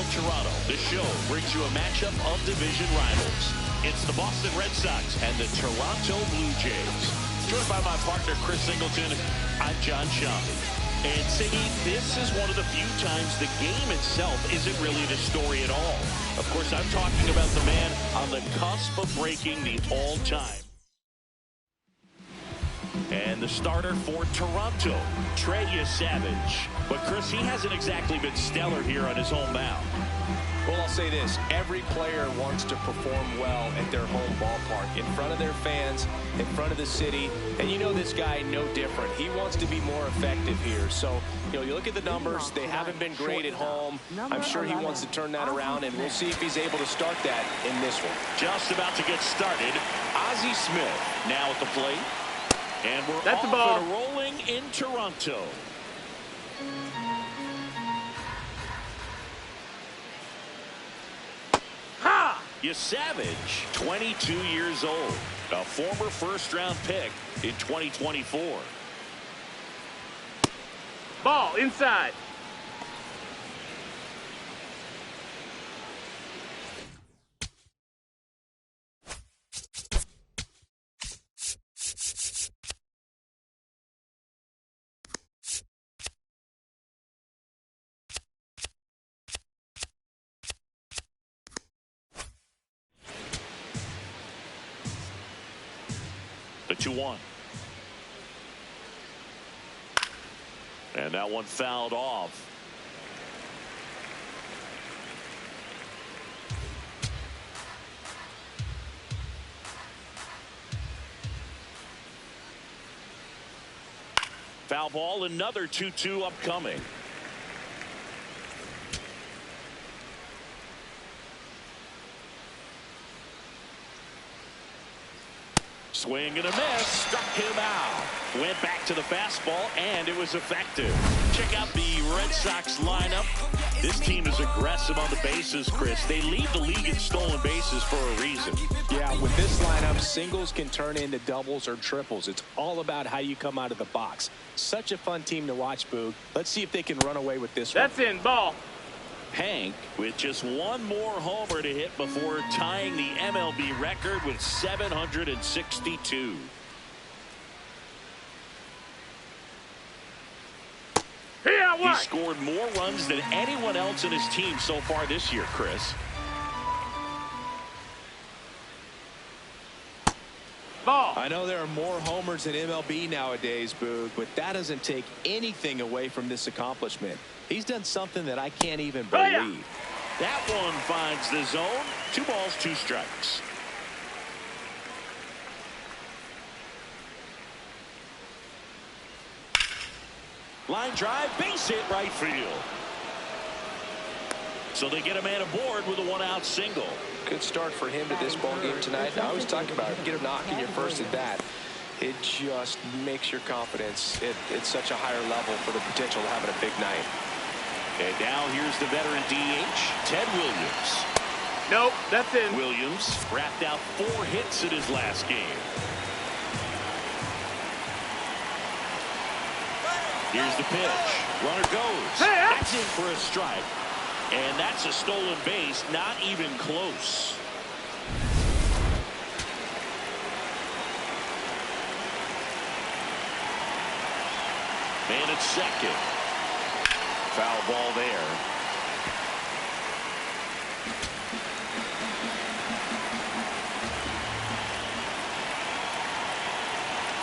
Toronto, the show brings you a matchup of division rivals. It's the Boston Red Sox and the Toronto Blue Jays. Joined by my partner, Chris Singleton, I'm John Shambi. And Siggy, this is one of the few times the game itself isn't really the story at all. Of course, I'm talking about the man on the cusp of breaking the all-time. And the starter for Toronto, Trey Savage. But, Chris, he hasn't exactly been stellar here on his home mound. Well, I'll say this. Every player wants to perform well at their home ballpark, in front of their fans, in front of the city. And you know this guy no different. He wants to be more effective here. So, you look at the numbers. They haven't been great at home. I'm sure he wants to turn that around, and we'll see if he's able to start that in this one. Just about to get started. Ozzie Smith now at the plate. And we're That's off the ball. and rolling in Toronto. Ha! Savage, 22 years old, a former first-round pick in 2024. Ball inside. The 2-1. And that one fouled off. Foul ball, another 2-2 upcoming. Swing and a miss, struck him out. Went back to the fastball, and it was effective. Check out the Red Sox lineup. This team is aggressive on the bases, Chris. They lead the league in stolen bases for a reason. Yeah, with this lineup, singles can turn into doubles or triples. It's all about how you come out of the box. Such a fun team to watch, Boog. Let's see if they can run away with this one. That's in. Ball. Hank with just one more homer to hit before tying the MLB record with 762. He scored more runs than anyone else in his team so far this year, Chris. Ball. I know there are more homers in MLB nowadays, Boog, but that doesn't take anything away from this accomplishment. He's done something that I can't even believe. That one finds the zone. 2 balls, 2 strikes. Line drive, base hit right field. So they get a man aboard with a 1-out single. Good start for him to this ball game tonight. I always talk about it. Get a knock in your first at bat. It just makes your confidence at such a higher level for the potential of having a big night. And now here's the veteran DH, Ted Williams. Nope, that's in. Williams wrapped out 4 hits in his last game. Here's the pitch. Runner goes. That's in for a strike. And that's a stolen base, not even close. Man at second. Foul ball there.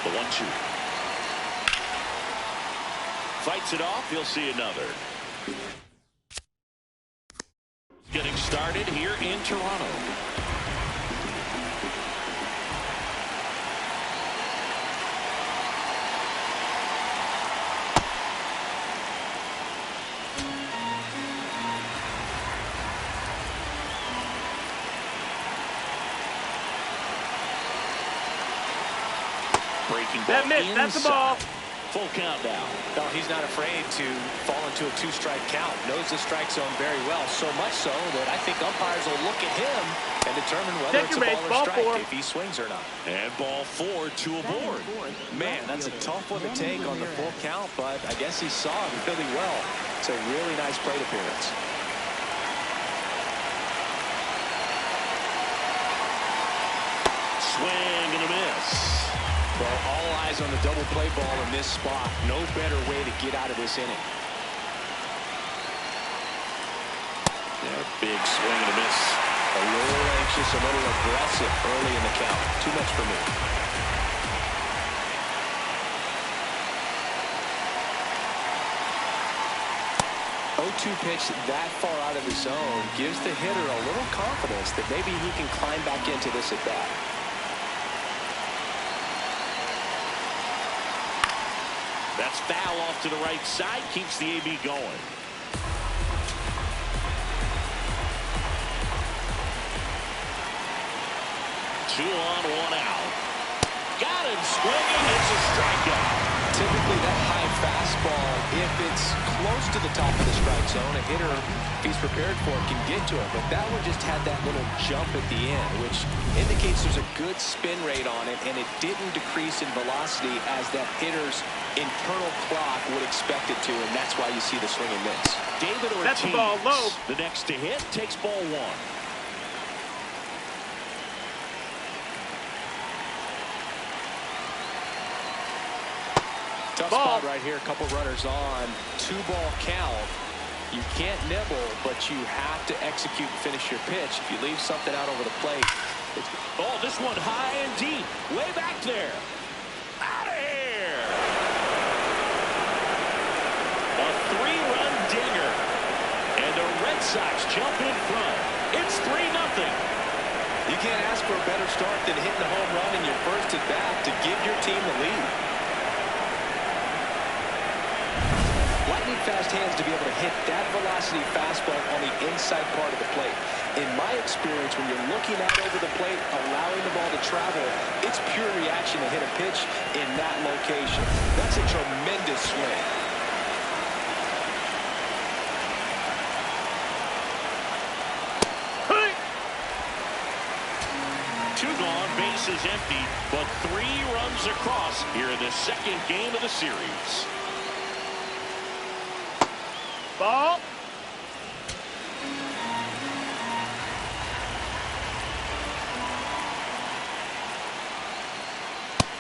The 1-2. Fights it off. He'll see another. Getting started here in Toronto. Breaking ball. That missed. That's the ball. Full count now. No, he's not afraid to fall into a 2-strike count. Knows the strike zone very well. So much so that I think umpires will look at him and determine whether it's a ball or strike if he swings or not. And ball 4, 2 aboard. Man, that's a tough one to take on the full count, but I guess he saw it really well. It's a really nice plate appearance. swing and a miss. Well, all eyes on the double play ball in this spot. No better way to get out of this inning. Yeah, big swing and a miss. A little anxious, a little aggressive early in the count. Too much for me. 0-2 pitch that far out of the zone gives the hitter a little confidence that maybe he can climb back into this at bat. That's foul off to the right side. Keeps the AB going. Two on, one out. Got him swinging. It's a strikeout. Typically that high fastball, if it's close to the top of the strike zone, a hitter, if he's prepared for it, can get to it. But that one just had that little jump at the end, which indicates there's a good spin rate on it, and it didn't decrease in velocity as that hitter's internal clock would expect it to, and that's why you see the swing and miss. David Ortiz, that's the ball low. The next to hit, takes ball one. Tough spot right here. A couple runners on. 2-ball count. You can't nibble, but you have to execute and finish your pitch. If you leave something out over the plate. Oh, this one high and deep. Way back there. Out of here. A 3-run dinger. And the Red Sox jump in front. It's 3-0. You can't ask for a better start than hitting a home run in your first at bat to give your team the lead. Fast hands to be able to hit that velocity fastball on the inside part of the plate. In my experience, when you're looking out over the plate, allowing the ball to travel, it's pure reaction to hit a pitch in that location. That's a tremendous swing. Hey. Two gone, bases empty, but 3 runs across here in the second game of the series. Ball.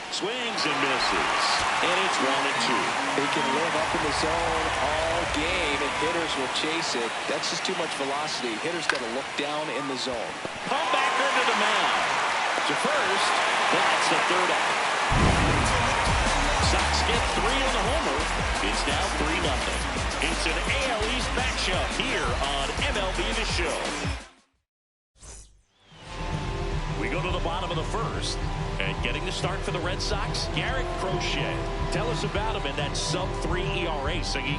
Swings and misses. And it's 1-2. They can live up in the zone all game, and hitters will chase it. That's just too much velocity. Hitters got to look down in the zone. Comebacker to the mound. To first, that's the third out. Sox get 3 on the homer. It's now 3-0. It's an AL East matchup here on MLB The Show. We go to the bottom of the first. And getting the start for the Red Sox, Garrett Crochet. Tell us about him in that sub-3 ERA, Siggy.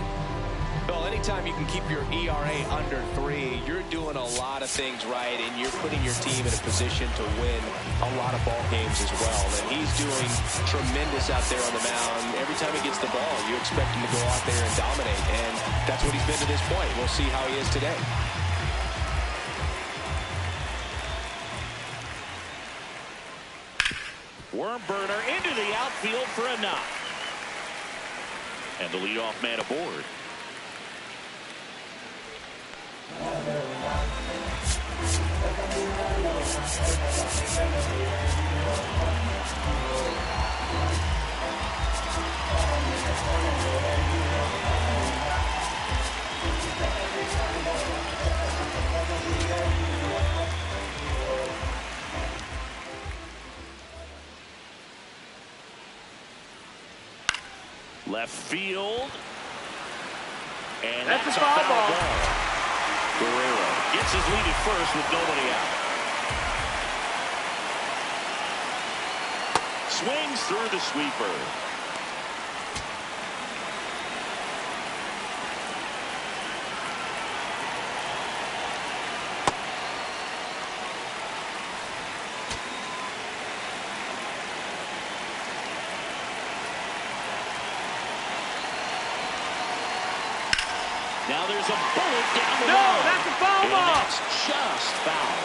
Well, anytime you can keep your ERA under 3, you're doing a lot of things right, and you're putting your team in a position to win a lot of ball games as well. And he's doing tremendous out there on the mound. Every time he gets the ball, you expect him to go out there and dominate, and that's what he's been to this point. We'll see how he is today. Worm burner into the outfield for a knock. And the leadoff man aboard. Left field. And that's a foul ball. Guerrero gets his lead at first with nobody out. Swings through the sweeper. Now there's a bullet down the line. No, that's a foul ball. And that's just foul.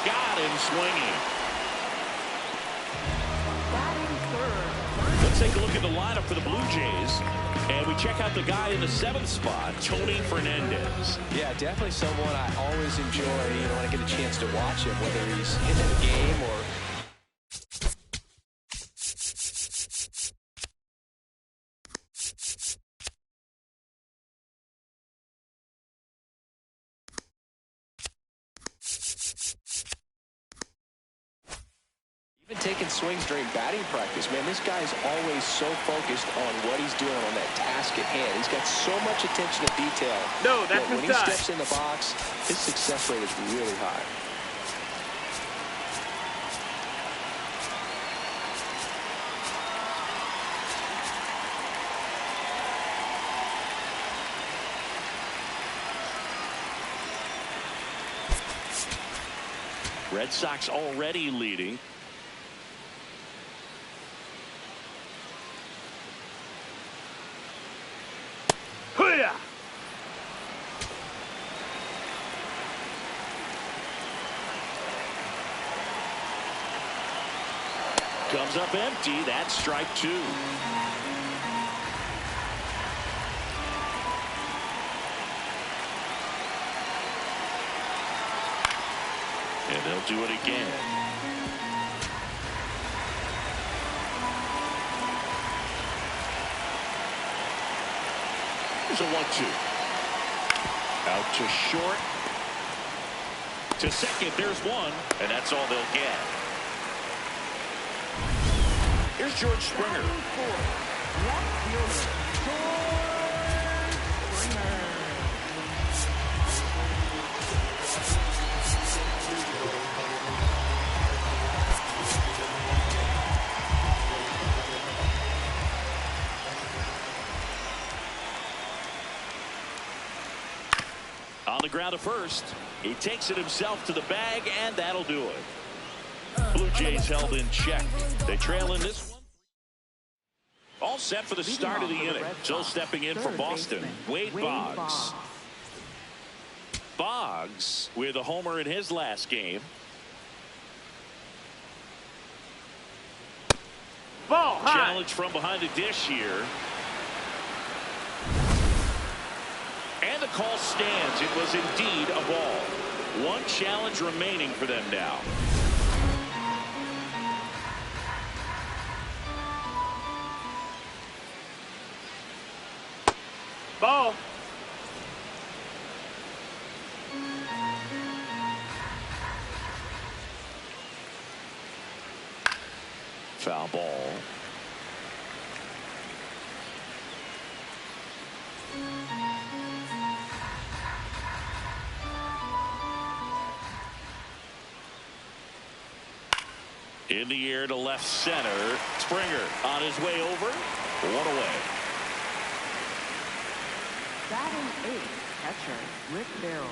Got him swinging. Let's take a look at the lineup for the Blue Jays. And we check out the guy in the 7th spot, Tony Fernandez. Yeah, definitely someone I always enjoy, when I get a chance to watch him, whether he's hitting a game or... Even taking swings during batting practice, man, this guy's always so focused on what he's doing on that task at hand. He's got so much attention to detail. No, that's when he steps in the box, his success rate is really high. Red Sox already leading. Comes up empty. That's strike 2. And they'll do it again. Here's a 1-2. Out to short. To second. There's one. And that's all they'll get. Here's George Springer. On the ground to first. He takes it himself to the bag, and that'll do it. Blue Jays held in check. They trail in this one. All set for the start of the inning. So stepping in for Boston, Wade Boggs. Boggs with a homer in his last game. Ball high. Challenge from behind the dish here. And the call stands. It was indeed a ball. One challenge remaining for them now. Ball. Foul ball. In the air to left center. Springer on his way over. One away. Batting 8th, catcher Rick Barrel.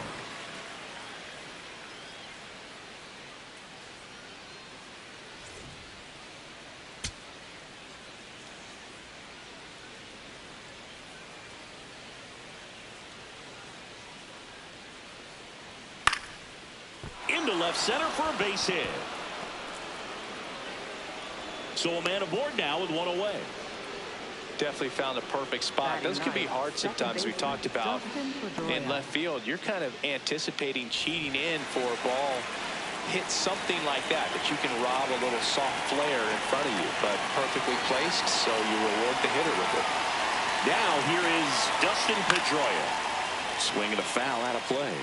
Into left center for a base hit. So a man aboard now with one away. Definitely found a perfect spot. Those can be hard sometimes. We talked about in left field. You're kind of anticipating cheating in for a ball. Hit something like that you can rob a little soft flare in front of you, but perfectly placed, so you reward the hitter with it. Now here is Dustin Pedroia. Swinging a foul out of play.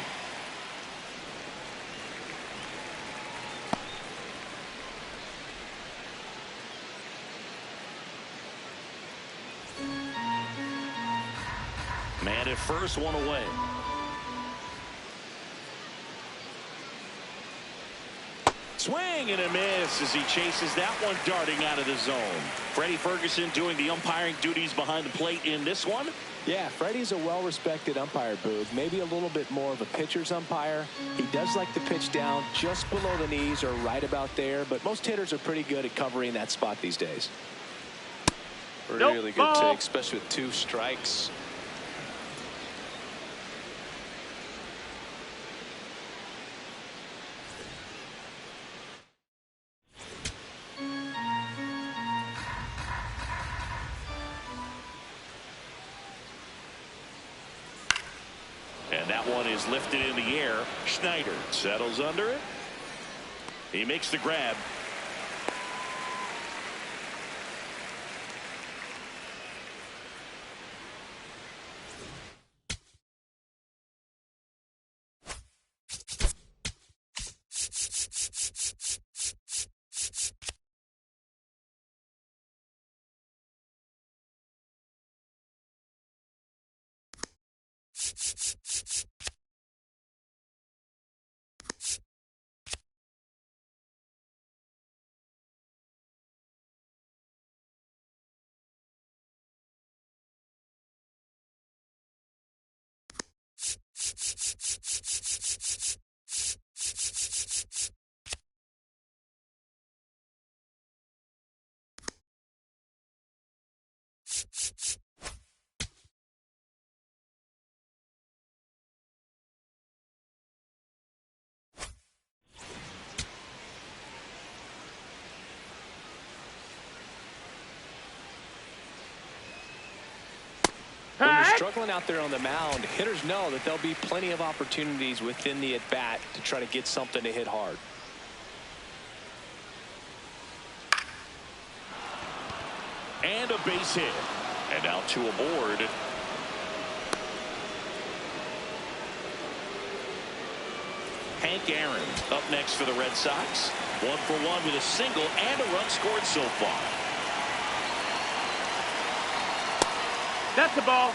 Man at first, one away. Swing and a miss as he chases that one darting out of the zone. Freddie Ferguson doing the umpiring duties behind the plate in this one. Yeah, Freddie's a well-respected umpire, Boog. Maybe a little bit more of a pitcher's umpire. He does like to pitch down just below the knees or right about there, but most hitters are pretty good at covering that spot these days. Really good take, especially with 2 strikes. And that one is lifted in the air. Schneider settles under it. He makes the grab. When you're struggling out there on the mound, hitters know that there'll be plenty of opportunities within the at-bat to try to get something to hit hard. And a base hit. And now two aboard. Hank Aaron up next for the Red Sox. 1 for 1 with a single and a run scored so far. That's the ball.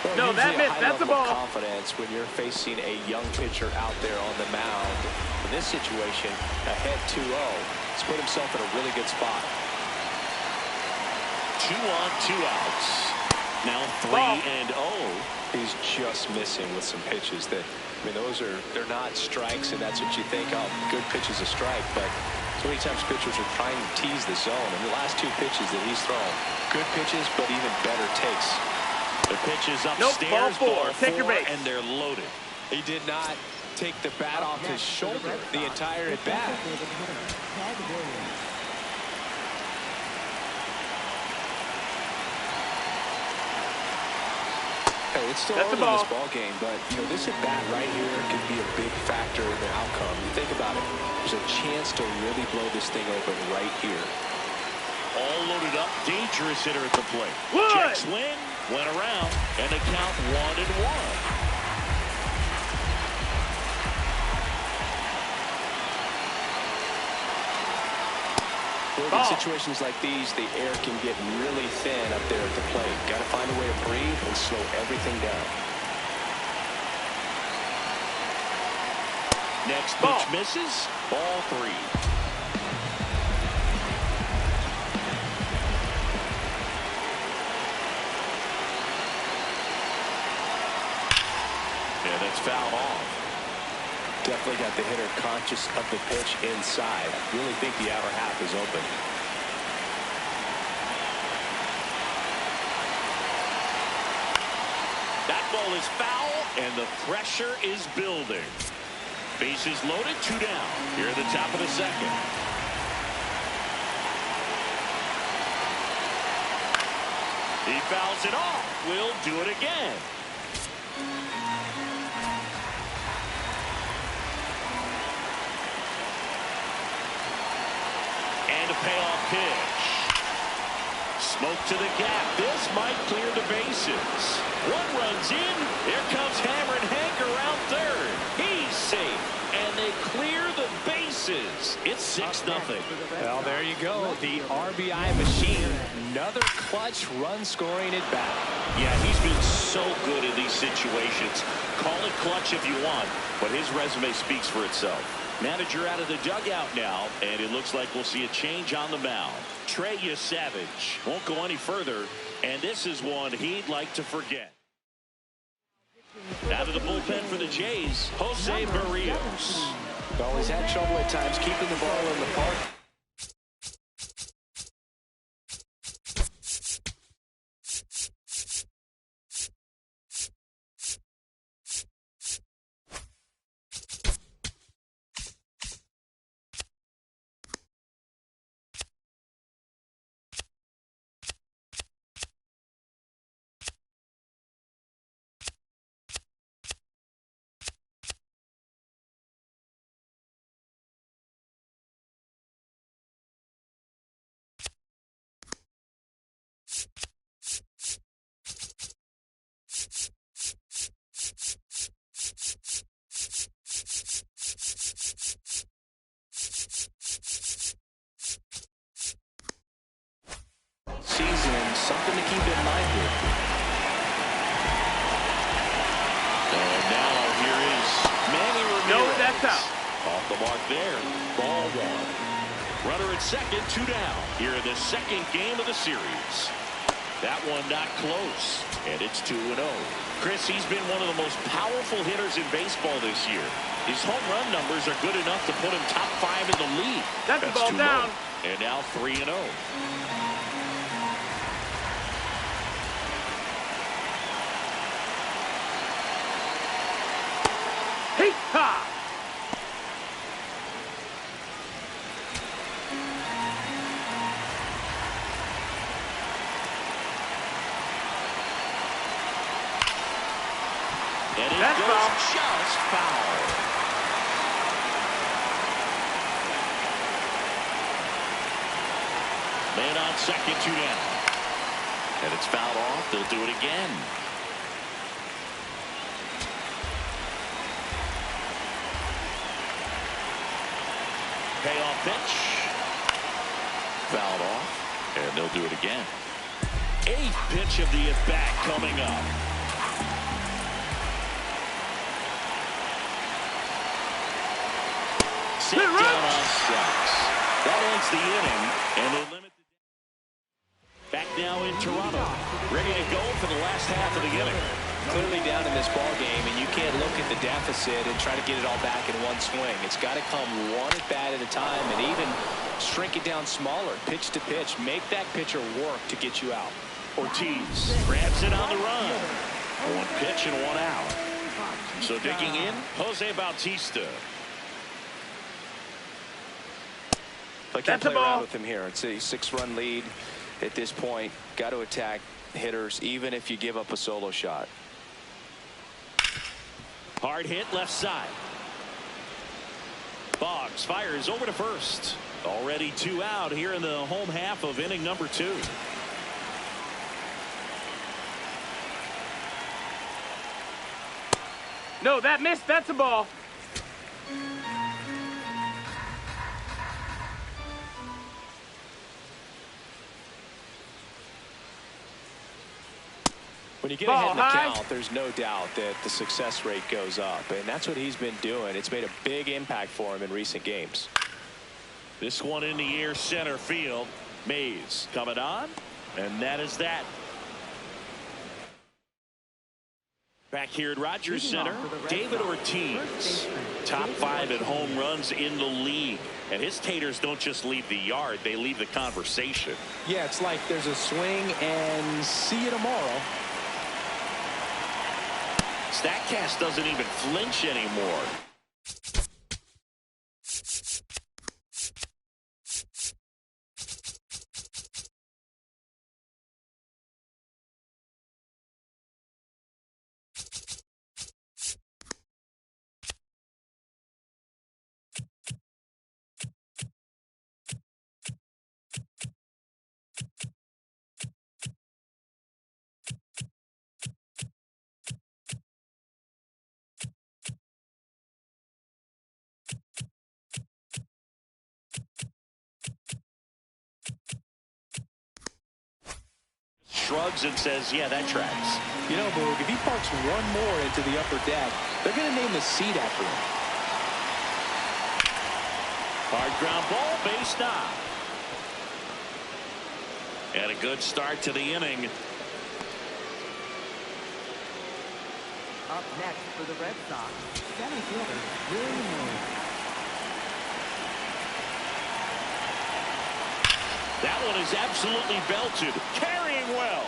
Well, No, that usually a missed. high That's the level of ball. confidence when you're facing a young pitcher out there on the mound. In this situation, ahead 2-0. He's put himself in a really good spot. 2 on, 2 outs. Now 3 Ball. and 0. He's just missing with some pitches that, I mean, they're not strikes, and that's what you think, oh, good pitch is a strike, but so many times pitchers are trying to tease the zone, and the last 2 pitches that he's thrown, good pitches, but even better takes. The pitch is Nope, upstairs. ball 4. Take your four, base. and they're loaded. He did not take the bat off his shoulder the entire at bat. Hey, it's still early in this ball game, but you know this at bat right here could be a big factor in the outcome. You think about it. There's a chance to really blow this thing open right here. All loaded up, dangerous hitter at the plate. Wood. Check swing, went around, and the count 1-1. In situations like these, the air can get really thin up there at the plate. Got to find a way to breathe and slow everything down. Next pitch misses. Ball 3. Yeah, that's fouled off. Definitely got the hitter conscious of the pitch inside. Really think the outer half is open. That ball is foul, and the pressure is building. Bases loaded, 2 down. Here at the top of the second. He fouls it off. We'll do it again. And a payoff pitch. Smoke to the gap. This might clear the bases. 1 runs in. Here comes Hammer and Hank around third. He's safe. And they clear the bases. It's 6-0. Well, there you go. The RBI machine. Another clutch run scoring at bat. Yeah, he's been so good in these situations. Call it clutch if you want, but his resume speaks for itself. Manager out of the dugout now, and it looks like we'll see a change on the mound. Trey Savage won't go any further, and this is one he'd like to forget. Out of the bullpen for the Jays, Jose Barrios. Always had trouble at times keeping the ball in the park. Off the mark there. Ball one. Runner at second, 2 down. Here in the second game of the series. That one not close. And it's 2-0. Chris, he's been one of the most powerful hitters in baseball this year. His home run numbers are good enough to put him top 5 in the league. That's the ball down. And now 3-0. Hey, ha! And it That's goes foul. just foul. Man on second, 2 down. And it's fouled off. They'll do it again. Payoff pitch. Fouled off. And they'll do it again. 8th pitch of the at-bat coming up. Sit down on strikes. That ends the inning, and they limit the... Back now in Toronto, ready to go for the last half of the inning. Clearly down in this ball game, and you can't look at the deficit and try to get it all back in one swing. It's got to come one at bat at a time, and even shrink it down smaller, pitch to pitch. Make that pitcher work to get you out. Ortiz grabs it on the run. 1 pitch and 1 out. So digging in, Jose Bautista. I can't play around with him here. It's a 6-run lead at this point. Got to attack hitters, even if you give up a solo shot. Hard hit left side. Boggs fires over to first. Already 2 out here in the home half of inning number 2. No, that missed. That's a ball. When you get ahead in the count, there's no doubt that the success rate goes up, and that's what he's been doing. It's made a big impact for him in recent games. This one in the air, center field. Mays coming on, and that is that. Back here at Rogers Center, David Ortiz, top 5 at home runs in the league. And his taters don't just leave the yard, they leave the conversation. Yeah, it's like there's a swing and see you tomorrow. Statcast doesn't even flinch anymore. Shrugs and says, yeah, that tracks. You know, Boog, if he parks one more into the upper deck, they're going to name the seat after him. Hard ground ball, base stop. And a good start to the inning. Up next for the Red Sox, center fielder Willie Mays. That one is absolutely belted. Carrying well.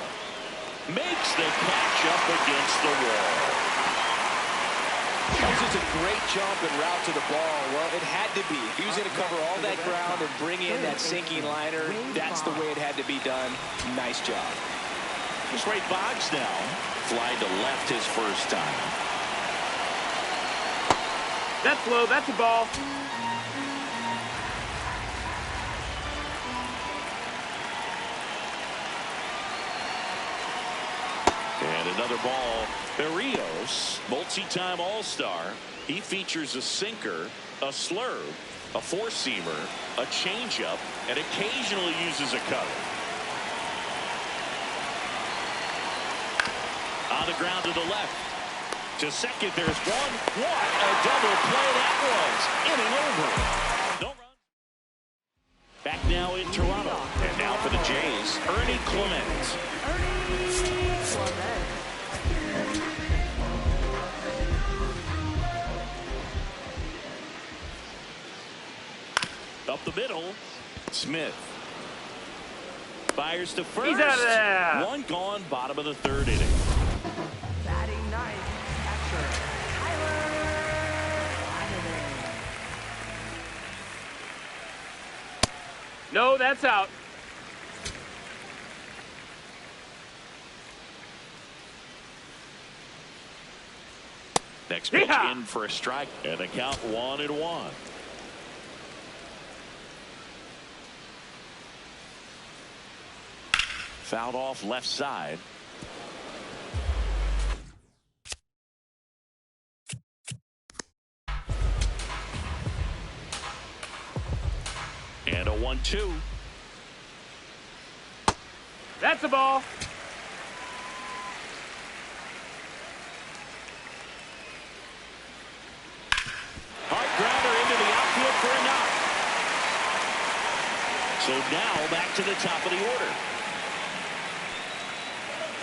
Makes the catch up against the wall. That was just a great jump and route to the ball. Well, it had to be. If he was going to cover all that ground and bring in that sinking liner, that's the way it had to be done. Nice job. Just right, Boggs now. Fly to left his first time. That's low. That's a ball. And another ball. Berrios, multi-time All-Star. He features a sinker, a slurve, a four-seamer, a changeup, and occasionally uses a cutter. On the ground to the left. To second, there's one. What a double play that was. Inning over. No run. Back now in Toronto. And now for the Jays, Ernie Clement. Up the middle, Smith. Fires to first. He's out of there. One gone, bottom of the third inning. Batting ninth, catcher, No, that's out. Next pitch Yeehaw! in for a strike, and the count 1-1. Fouled off left side. And a 1-2. That's a ball. Hard grounder into the outfield for a knock. So now back to the top of the order.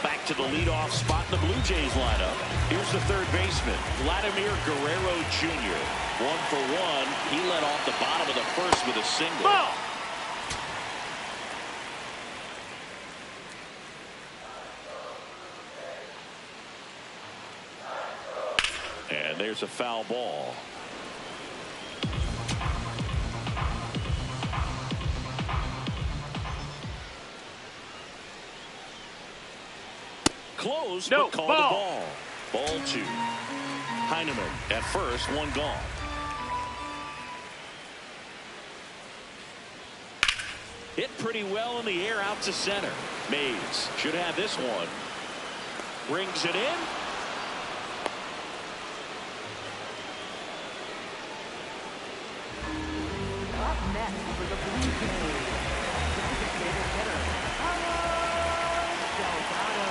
Back to the leadoff spot in the Blue Jays lineup. Here's the third baseman, Vladimir Guerrero Jr. 1 for 1. He led off the bottom of the first with a single. Ball. And there's a foul ball. Close, No, but called ball. the ball. Ball 2. Heineman at first, one gone. Hit pretty well in the air out to center. Mays should have this one. Brings it in. Up next for the Blue Jays, designated hitter, Delgado.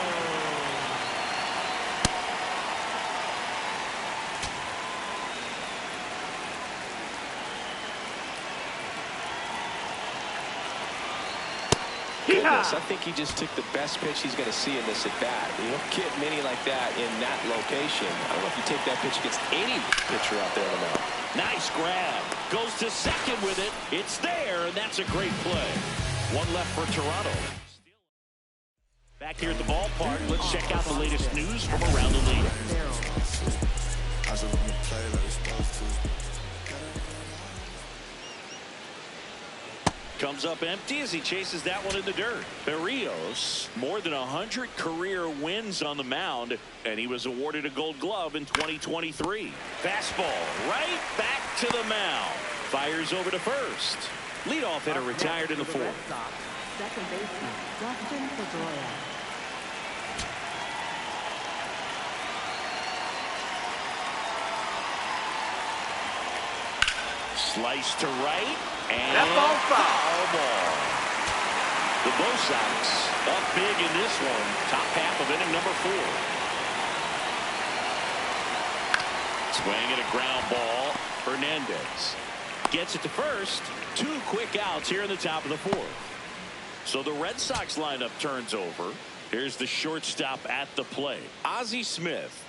Goodness, I think he just took the best pitch he's going to see in this at bat. You don't get many like that in that location. I don't know if you take that pitch against any pitcher out there on the mound. Nice grab. Goes to second with it. It's there, and that's a great play. One left for Toronto. Back here at the ballpark, let's check out the latest news from around the league. Comes up empty as he chases that one in the dirt. Berrios, more than 100 career wins on the mound, and he was awarded a Gold Glove in 2023. Fastball right back to the mound. Fires over to first. Leadoff hitter retired in the fourth. Red Sox, second baseman, Dustin Pedroia. Slice to right. And That ball's foul ball. The Bo Sox up big in this one. Top half of inning number 4. Swing and a ground ball. Hernandez gets it to first. 2 quick outs here in the top of the 4th. So the Red Sox lineup turns over. Here's the shortstop at the plate, Ozzie Smith.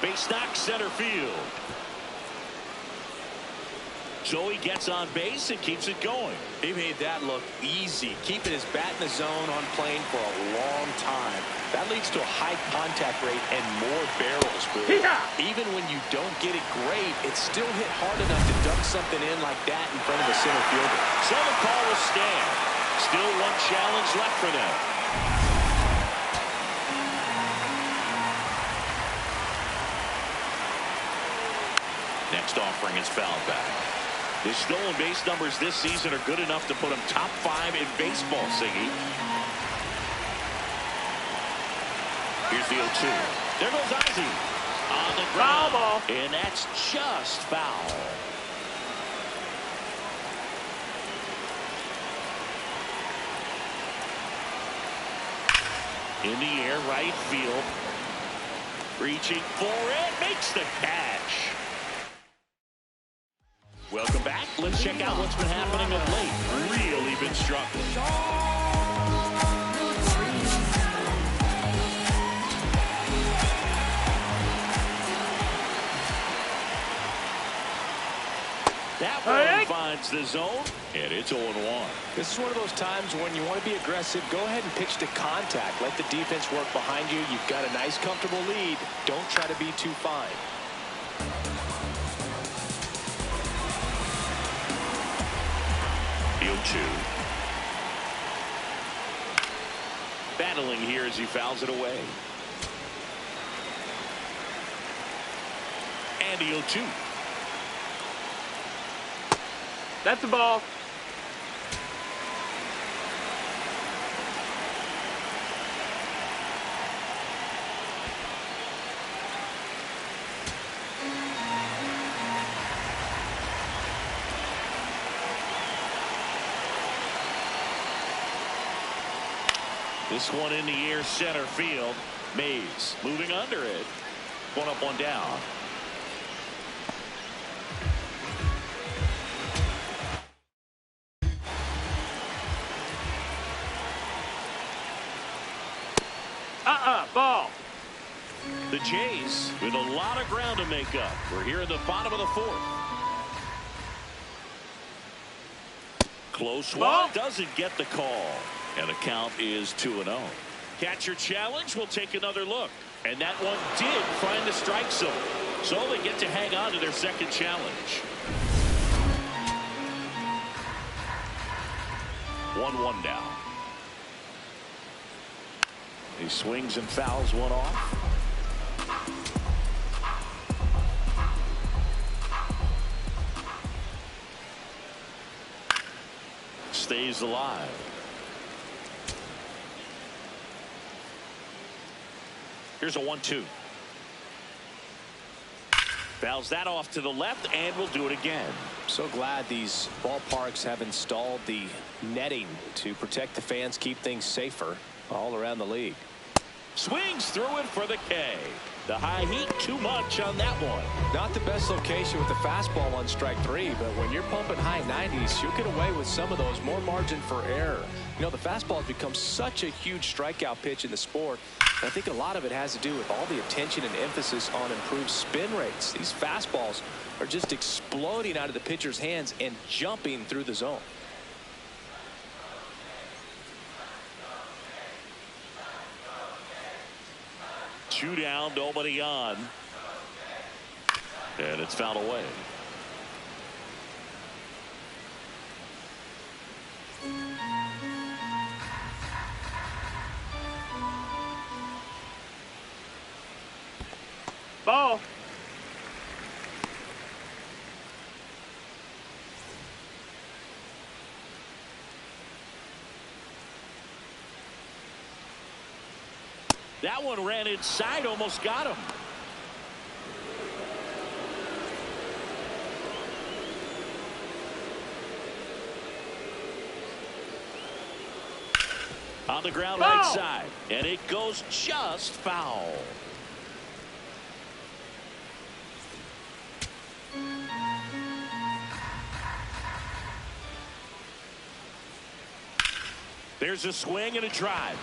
Base knock center field. Joey gets on base and keeps it going. He made that look easy, keeping his bat in the zone on plane for a long time. That leads to a high contact rate and more barrels, Boo. Yeah. Even when you don't get it great, it's still hit hard enough to duck something in like that in front of the center fielder. So the call will stand. Still one challenge left for them. Next offering is fouled back. His stolen base numbers this season are good enough to put him top 5 in baseball, Siggy. Here's the 0-2. There goes Ozzie. On the ground. Ball. And that's just foul. In the air, right field. Reaching for it, makes the catch. Welcome back. Let's check out what's been happening of late. Really been struggling. That one finds the zone, and it's 0-1. This is one of those times when you want to be aggressive. Go ahead and pitch to contact. Let the defense work behind you. You've got a nice, comfortable lead. Don't try to be too fine. Field 2. Battling here as he fouls it away. And field 2. That's the ball. This one in the air, center field. Mays moving under it. One up, one down. Ball. The Jays with a lot of ground to make up. We're here in the bottom of the 4th. Close one, doesn't get the call. And the count is 2-0. Catcher challenge, we'll take another look. And that one did find the strike zone. So they get to hang on to their second challenge. 1-1 now. He swings and fouls one off. Stays alive. Here's a 1-2. Fouls that off to the left, and we'll do it again. So glad these ballparks have installed the netting to protect the fans, keep things safer all around the league. Swings through it for the K. The high heat, too much on that one. Not the best location with the fastball on strike 3, but when you're pumping high 90s, you'll get away with some of those. More margin for error. You know, the fastball has become such a huge strikeout pitch in the sport. I think a lot of it has to do with all the attention and emphasis on improved spin rates. These fastballs are just exploding out of the pitcher's hands and jumping through the zone. Two down, nobody on. And it's fouled away. Ball. That one ran inside, almost got him. On the ground, Foul. right side, and it goes just foul. There's a swing and a drive.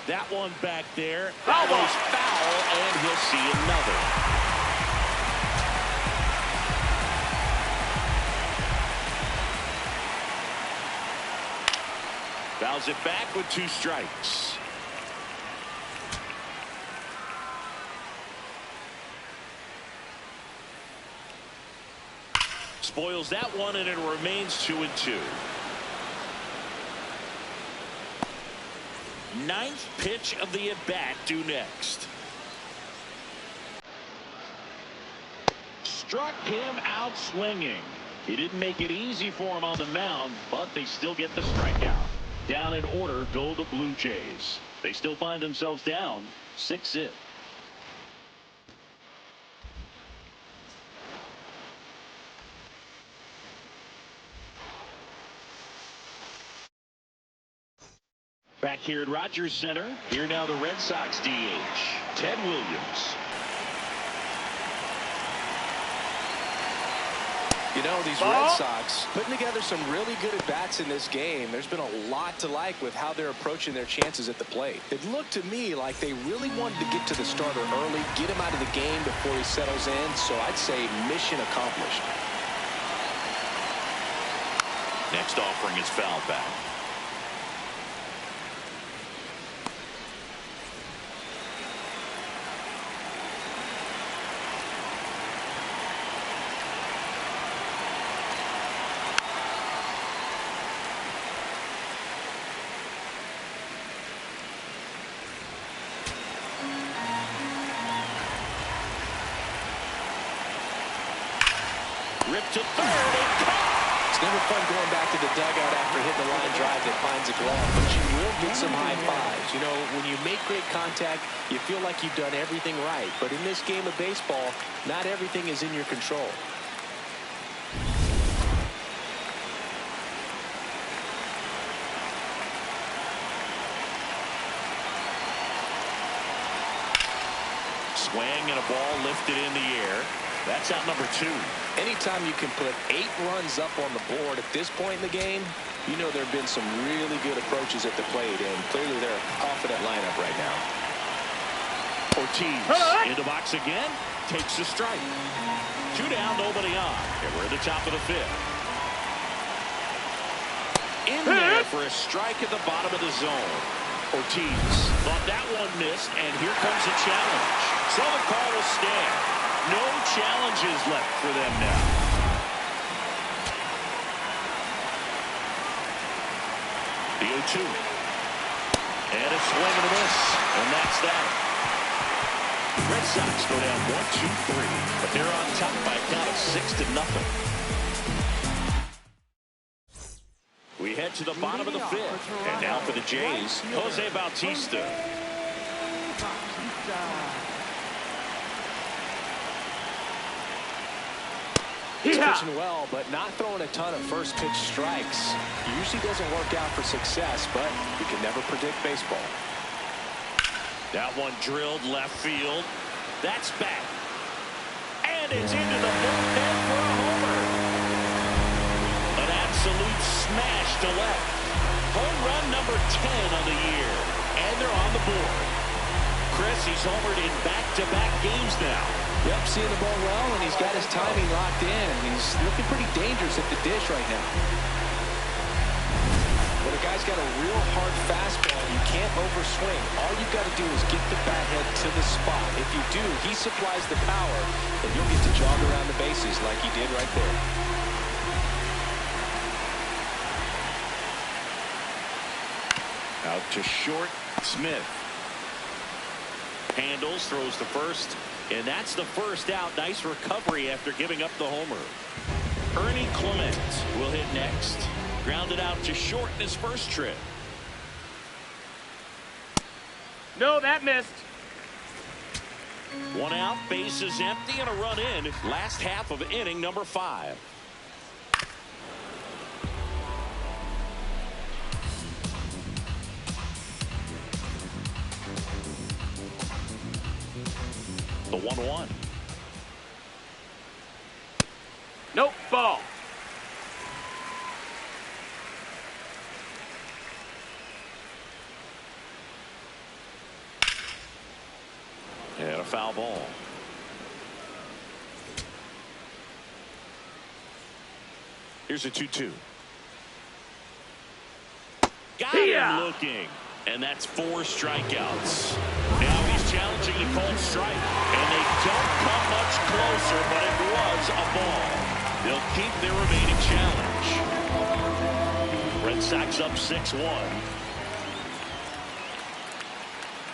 That one back there, almost foul, and he'll see another. Fouls it back with 2 strikes. Spoils that one, and it remains 2-2. 9th pitch of the at-bat due next. Struck him out swinging. He didn't make it easy for him on the mound, but they still get the strikeout. Down in order go the Blue Jays. They still find themselves down 6-0. Back here at Rogers Center, here now the Red Sox DH, Ted Williams. You know, these Red Sox putting together some really good at-bats in this game. There's been a lot to like with how they're approaching their chances at the plate. It looked to me like they really wanted to get to the starter early, get him out of the game before he settles in. So I'd say mission accomplished. Next offering is foul back. Ripped to third and caught. It's never fun going back to the dugout after hitting the line drive that finds a glove, but you will get some high fives. You know, when you make great contact, you feel like you've done everything right. But in this game of baseball, not everything is in your control. Swing and a ball lifted in the air. That's out number 2. Anytime you can put 8 runs up on the board at this point in the game, you know there have been some really good approaches at the plate, and clearly they're a confident lineup right now. Ortiz into box again, takes a strike. 2 down, nobody on. And we're at the top of the 5th. In there for a strike at the bottom of the zone. Ortiz thought that one missed, and here comes a challenge. So the call will stand. No challenges left for them now. The 0-2. And a swing and a miss. And that's that. Red Sox go down 1-2-3. But they're on top by a count of 6-0. We head to the bottom of the 5th. And now for the Jays, Jose Bautista. He's pitching well, but not throwing a ton of first pitch strikes. Usually doesn't work out for success, but you can never predict baseball. That one drilled left field. That's back. And it's into the bullpen for a homer. An absolute smash to left. Home run number 10 on the year. And they're on the board. Chris, he's homered in back-to-back games now. Yep, seeing the ball well, and he's got his timing locked in. He's looking pretty dangerous at the dish right now. When a guy's got a real hard fastball, you can't overswing. All you've got to do is get the bat head to the spot. If you do, he supplies the power, and you'll get to jog around the bases like he did right there. Out to short, Smith. Handles, throws to first. And that's the first out. Nice recovery after giving up the homer. Ernie Clement will hit next. Grounded out to short in his first trip. No, that missed. 1 out, bases empty, and a run in. Last half of inning number 5. The 1-1. Nope, ball. And a foul ball. Here's a 2-2. Got him looking. And that's 4 strikeouts. Now he's challenging the called strike. And they don't come much closer, but it was a ball. They'll keep their remaining challenge. Red Sox up 6-1.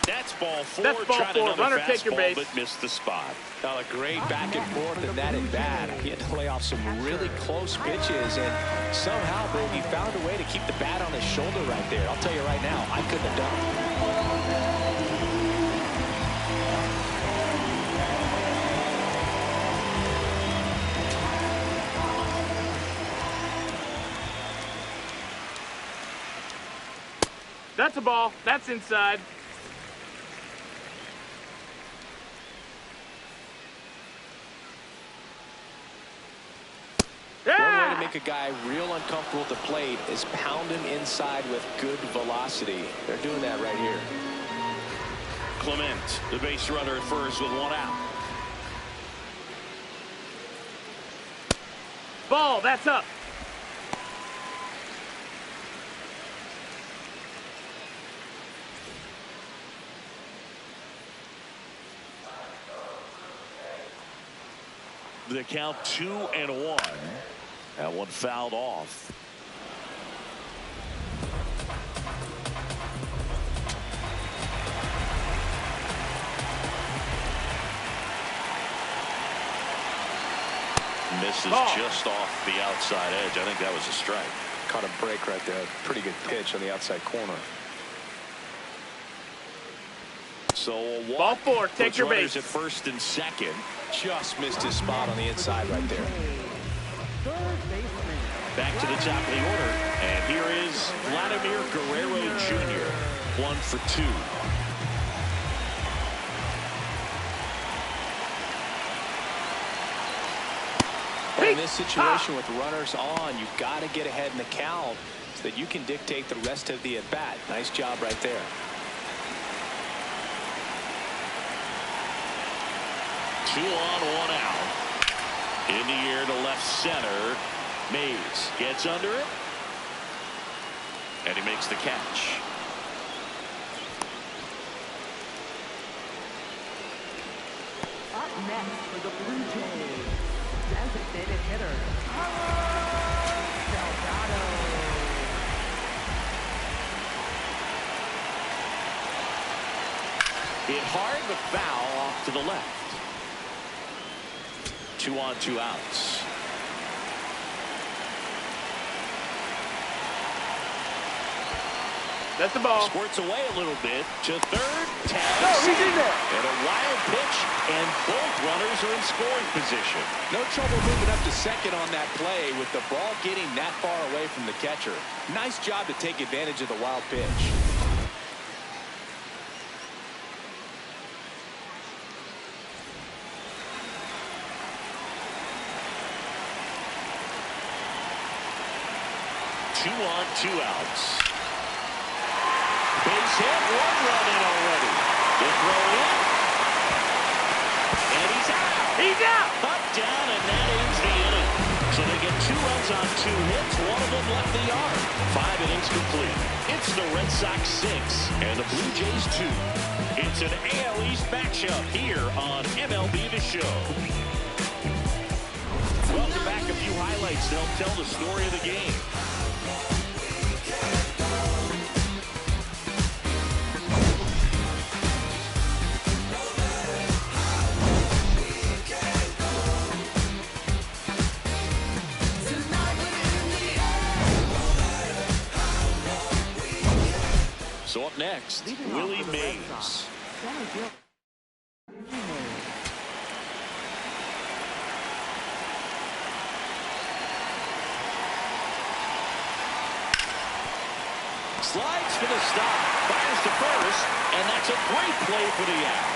That's ball 4. That's ball 4. Runner take your base. But missed the spot. A great back and forth in that at bat. He had to play off some really close pitches, and somehow, Boog, he found a way to keep the bat on his shoulder right there. I'll tell you right now, I couldn't have done it. That's a ball. That's inside. One way to make a guy real uncomfortable at the plate is pound him inside with good velocity. They're doing that right here. Clement, the base runner at first with one out. Ball, that's up. The count 2-1. That one fouled off. Misses just off the outside edge. I think that was a strike. Caught a break right there. Pretty good pitch on the outside corner. So a walk. Ball four. Take your base. At first and second. Just missed his spot on the inside right there. Back to the top of the order. And here is Vladimir Guerrero Jr. 1 for 2. In this situation with runners on, you've got to get ahead in the count so that you can dictate the rest of the at-bat. Nice job right there. Two on, one out. In the air to left center. Mays gets under it. And he makes the catch. Up next for the Blue Jays, designated hitter, Delgado. Hit hard but foul off to the left. 2 on, 2 outs. That's the ball. Squirts away a little bit to third. Tags. No, he's in there. And a wild pitch, and both runners are in scoring position. No trouble moving up to second on that play with the ball getting that far away from the catcher. Nice job to take advantage of the wild pitch. Two on, 2 outs. Base hit, 1 run in already. The throw in. And he's out. He's out. Up, down, and that ends the inning. So they get 2 runs on 2 hits. One of them left the yard. 5 innings complete. It's the Red Sox 6 and the Blue Jays 2. It's an AL East matchup here on MLB The Show. Welcome back. A few highlights to help tell the story of the game. So up next, Willie Mays. Slides for the stop, fires to first, and that's a great play for the out.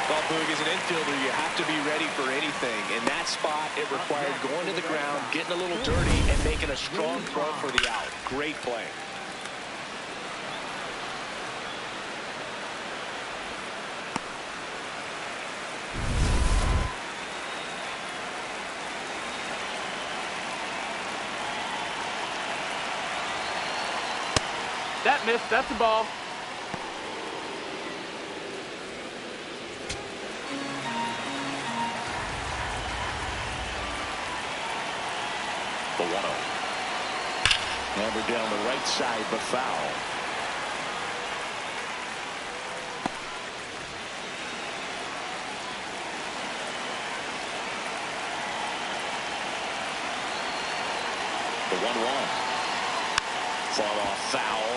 Well, Boog, as an infielder, you have to be ready for anything. In that spot, it required going to the ground, getting a little dirty, and making a strong throw for the out. Great play. That missed. That's the ball. The 1-0. Hammered down the right side, but foul. The 1-1. Fall off foul.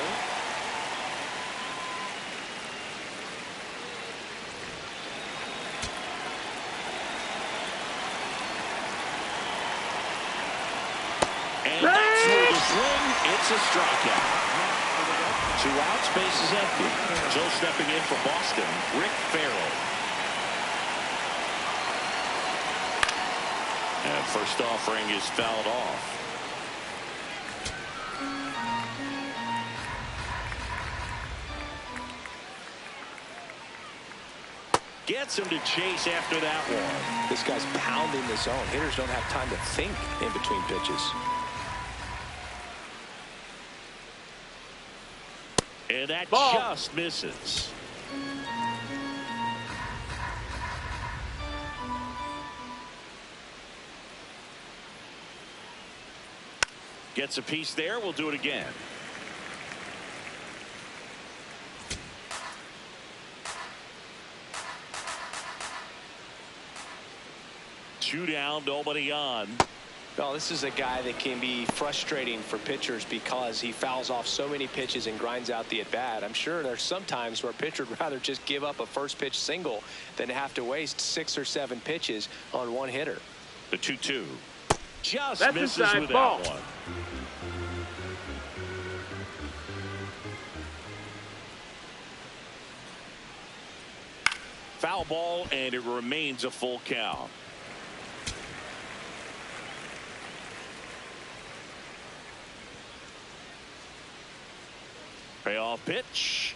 And that's through the swing. It's a strikeout. 2 outs, base is empty. So stepping in for Boston, Rick Farrell. And first offering is fouled off. Gets him to chase after that one. This guy's pounding the zone. Hitters don't have time to think in between pitches. And that Ball. just misses. Gets a piece there. We'll do it again. Two down, nobody on. Well, this is a guy that can be frustrating for pitchers because he fouls off so many pitches and grinds out the at-bat. I'm sure there's some times where a pitcher would rather just give up a first pitch single than have to waste 6 or 7 pitches on one hitter. The 2-2. Just That's misses inside with ball. that one. Foul ball, and it remains a full count. Payoff pitch.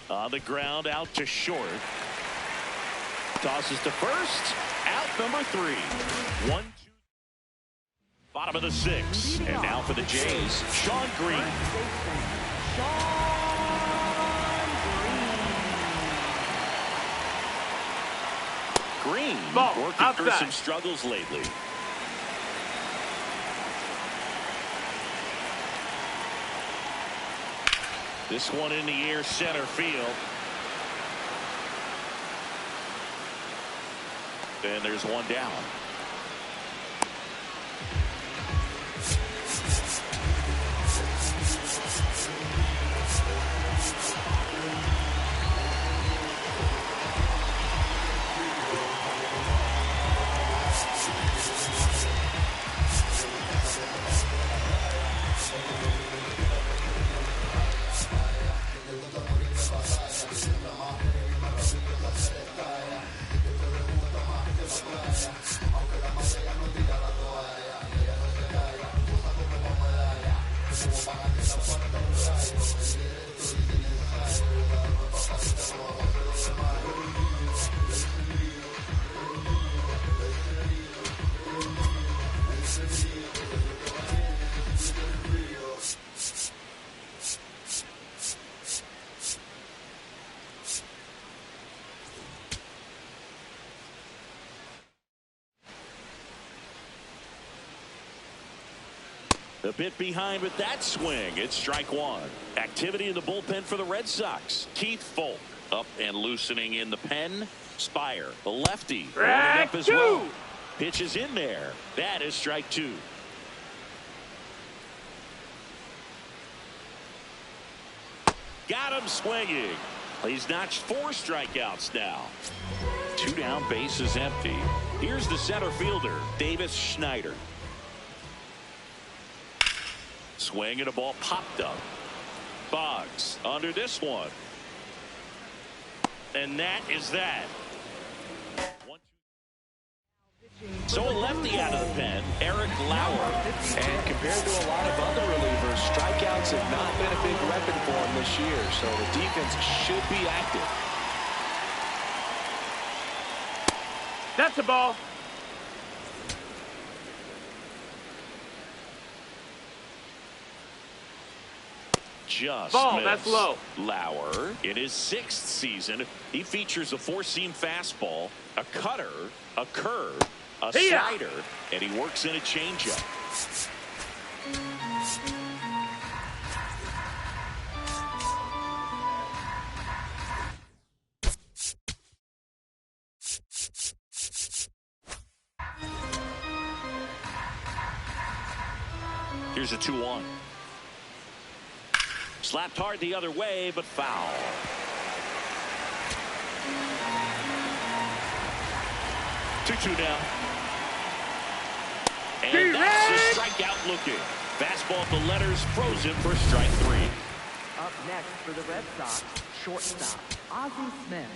On the ground, out to short. Tosses to first. Out number 3. 1-2. Bottom of the 6th. And now for the Jays, Sean Green. Green Ball. working through Outside. some struggles lately. This one in the air, center field. And there's one down. A bit behind with that swing. It's strike 1. Activity in the bullpen for the Red Sox. Keith Folk up and loosening in the pen. Spire, the lefty, warming up as well. Pitch is in there. That is strike 2. Got him swinging. He's notched 4 strikeouts now. 2 down, base is empty. Here's the center fielder, Davis Schneider. Swing and a ball popped up. Boggs under this one. And that is that. So a lefty out of the pen, Eric Lauer. And compared to a lot of other relievers, strikeouts have not been a big weapon for him this year. So the defense should be active. That's a ball. Just ball. missed. That's low. Lauer in his 6th season, he features a 4-seam fastball, a cutter, a curve, a slider, and he works in a changeup. Here's a 2-1. Slapped hard the other way, but foul. Two now. And that's the strikeout looking. Fastball at the letters, frozen for strike 3. Up next for the Red Sox, shortstop, Ozzie Smith.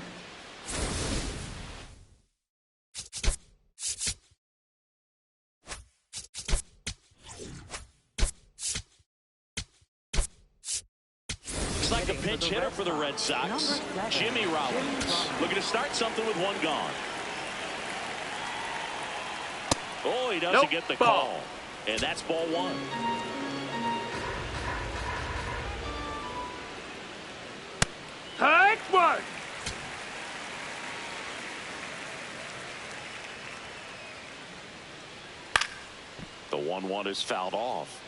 Looks like a pinch hitter for the Red Sox, Jimmy Rollins. Looking to start something with one gone. Oh, he doesn't get the call. And that's ball one. Hard work. The 1-1 is fouled off.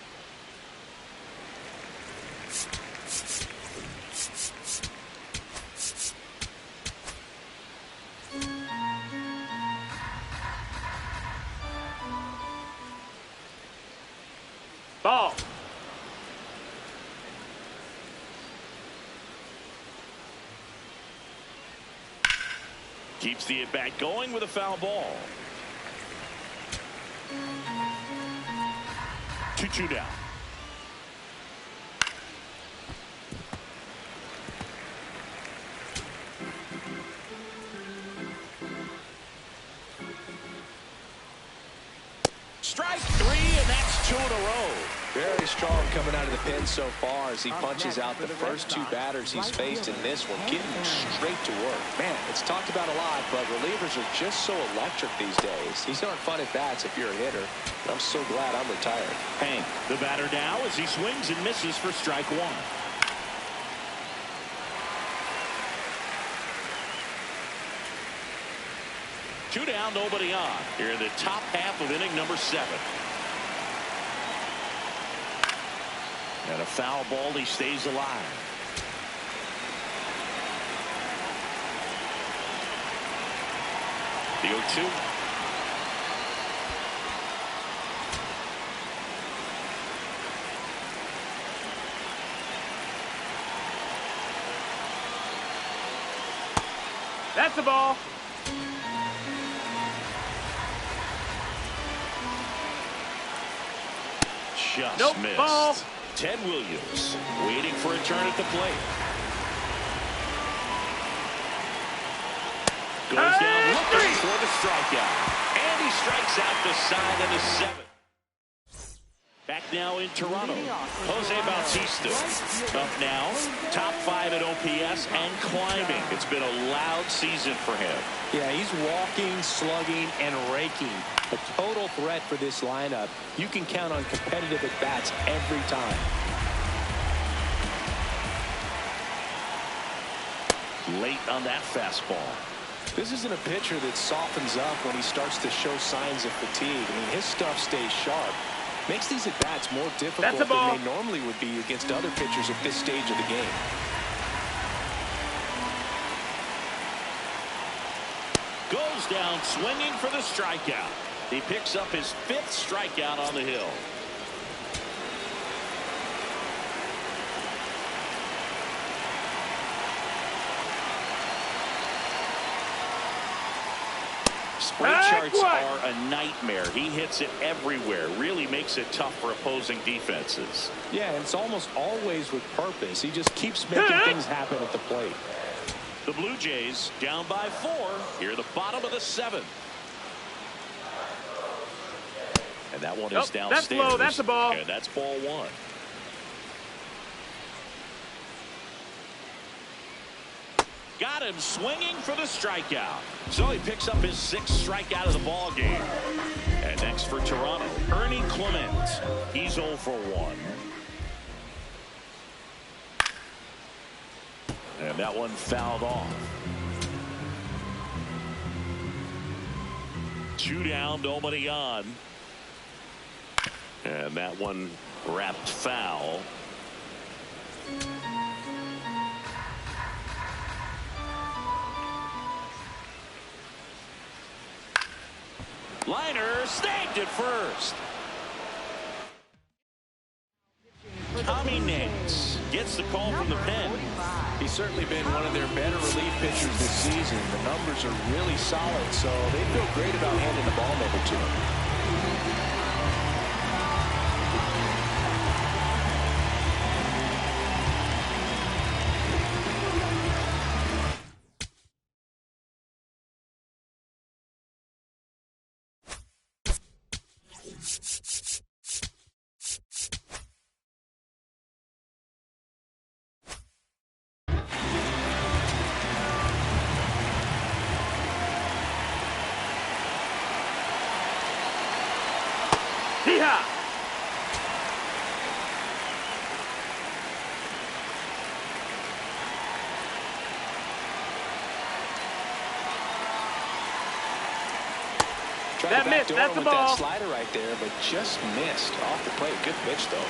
Ball. Keeps the at-bat going with a foul ball. 2-2 down. Strike three, and that's 2 in a row. Very strong coming out of the pen so far as he punches out the first two batters he's faced in this one, getting straight to work. Man, it's talked about a lot, but relievers are just so electric these days. These aren't fun at bats if you're a hitter. And I'm so glad I'm retired. Hank, the batter now, as he swings and misses for strike one. Two down, nobody on. Here in the top half of inning number 7. And a foul ball, he stays alive. The 0-2. That's the ball. Just missed. Ball. Ted Williams waiting for a turn at the plate. Goes down looking for the strikeout. And he strikes out the side of the 7th. Back now in Toronto, Jose Bautista up now, top 5 at OPS and climbing. It's been a loud season for him. Yeah, he's walking, slugging, and raking. A total threat for this lineup. You can count on competitive at-bats every time. Late on that fastball. This isn't a pitcher that softens up when he starts to show signs of fatigue. I mean, his stuff stays sharp. Makes these at-bats more difficult than they normally would be against other pitchers at this stage of the game. Goes down swinging for the strikeout. He picks up his 5th strikeout on the hill. Spray charts are a nightmare. He hits it everywhere. Really makes it tough for opposing defenses. Yeah, and it's almost always with purpose. He just keeps making things happen at the plate. The Blue Jays down by 4 here at the bottom of the 7th. And that one is downstairs. That's low. That's a ball. And that's ball 1. Got him swinging for the strikeout. So he picks up his 6th strikeout of the ball game. And next for Toronto, Ernie Clement. He's 0 for 1. And that one fouled off. 2 down, nobody on. And that one wrapped foul. Liner snagged at first. Tommy Nance gets the call from the pen. He's certainly been one of their better relief pitchers this season. The numbers are really solid, so they feel great about handing the ball over to him. Hee-haw! Tried to That missed. backdoor That's the with ball. that slider right there, but just missed off the plate. Good pitch, though.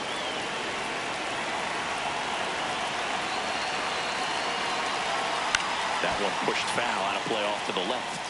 That one pushed foul out of play off to the left.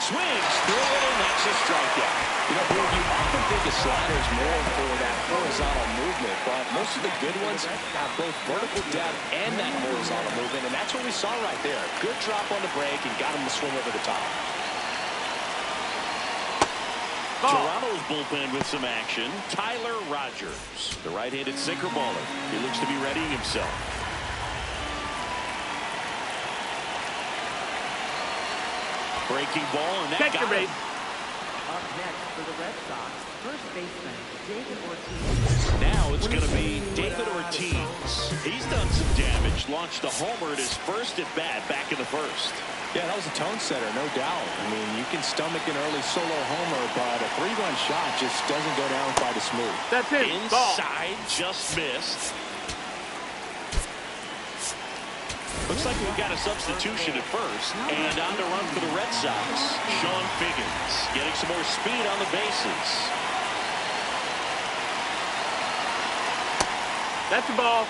Swings through it, and that's a strikeout. You know, Bill, you often think a slider is more for that horizontal movement, but most of the good ones have both vertical depth and that horizontal movement, and that's what we saw right there. Good drop on the break and got him to swing over the top. Toronto's bullpen with some action. Tyler Rogers, the right-handed sinker baller. He looks to be readying himself. Breaking ball, and that got him. Up next for the Red Sox, first baseman David Ortiz. Now it's going to be David Ortiz. He's done some damage. Launched a homer at his first at bat back in the first. Yeah, that was a tone setter, no doubt. I mean, you can stomach an early solo homer, but a 3-run shot just doesn't go down quite as smooth. That's it. Ball. Inside, just missed. Looks like we've got a substitution at first. And on the run for the Red Sox, Sean Figgins getting some more speed on the bases. That's the ball.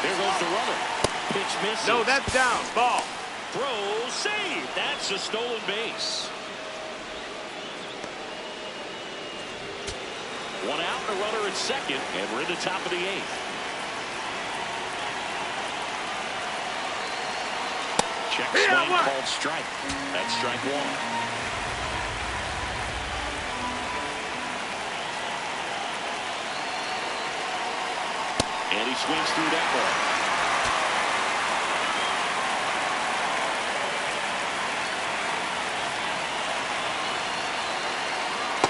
There goes the runner. Pitch misses. No, that's down. Ball. Throw, save. That's a stolen base. One out and a runner at second, and we're in the top of the 8th. Check swing called strike. That's strike 1. And he swings through that ball.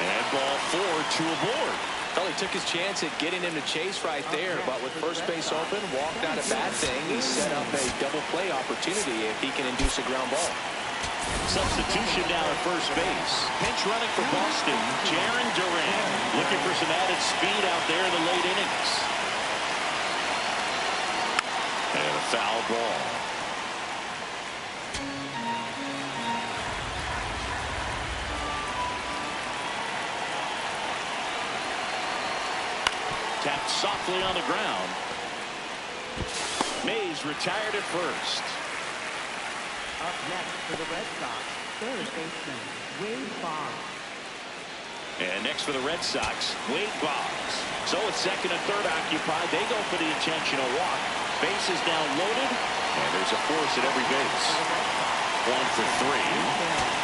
And ball 4, 2 aboard. Well, he took his chance at getting him to chase right there, but with first base open, walked out a bad thing. He set up a double play opportunity if he can induce a ground ball. Substitution down at first base. Pinch running for Boston, Jarren Duran. Looking for some added speed out there in the late innings. And a foul ball. Tapped softly on the ground. Mays retired at first. Up next for the Red Sox, third baseman Wade Boggs. And next for the Red Sox, Wade Boggs. So with second and third occupied, they go for the intentional walk. Bases now loaded, and there's a force at every base. 1 for 3.